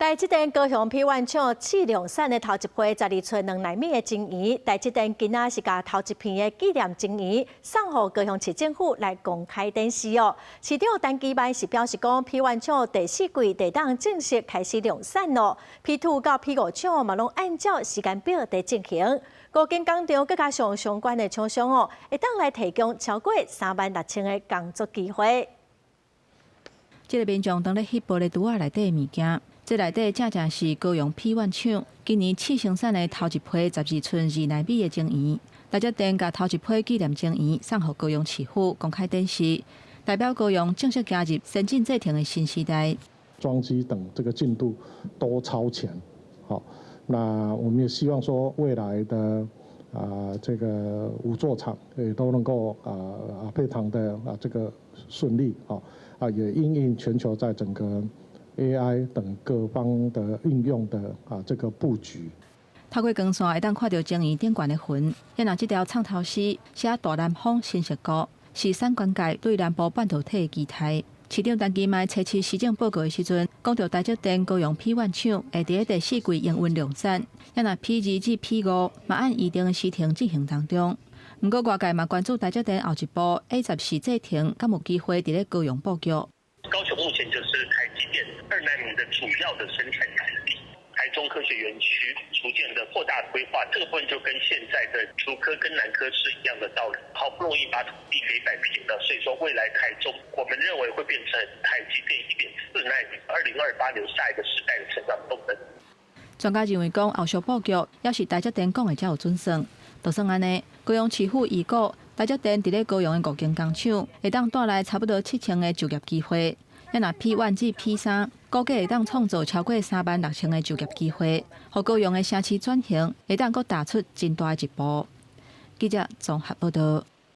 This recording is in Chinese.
台积电高雄批完厂试量产的头一批12寸2奈米的晶圆，台积电今仔是甲头一片的纪念晶圆送予高雄市政府来公开展示哦。市长陈其迈是表示讲，批完厂第4季地当正式开始量产咯。P2 到 P5 厂嘛拢按照时间表在进行。高建工厂佮加上相关的厂商哦，会当来提供超过36000个工作机会。这个民众当咧翕报咧图仔内底的物件。这内底正正是高雄 P1 厂今年试生产的头一批12寸2奈米的晶圆，台积电甲头一批纪念晶圆送予高雄市府公开展示，代表高雄正式加入先进制程的新时代。装机等这个进度都超前，好，那我们也希望说未来的这个5座厂也都能够非常的这个顺利也因应全球在整个 AI 等各方的应用的这个布局。透过光线会当看到晶圆顶悬的云，也让这条创头诗写大南方新设国，是产官界对南部半导体的期待。市长陈其迈初次施政报告的时阵，讲到台积电高雄 P1 厂会伫第4季营运量产，也若 P2至 P5嘛按预定的时程进行当中。不过外界嘛关注台积电后一步 A14制程，敢有机会伫咧高雄布局。高雄目前就是台积电2奈米的主要的生产基地，台中科学园区逐渐的扩大规划，这个部分就跟现在的竹科跟南科是一样的道理，好不容易把土地给摆平了，所以说未来台中我们认为会变成台积电1.4奈米，2028年下一个时代的成长动能。专家认为讲后续布局要是台积电讲的才有准算，就算安尼，高雄市府预估台积电伫咧高雄的5间工厂会当带来差不多7000个就业机会，也若 P1 至 P3，估计会当创造超过36000个就业机会，互高雄的城市转型会当阁踏出真大的一步。记者综合报道。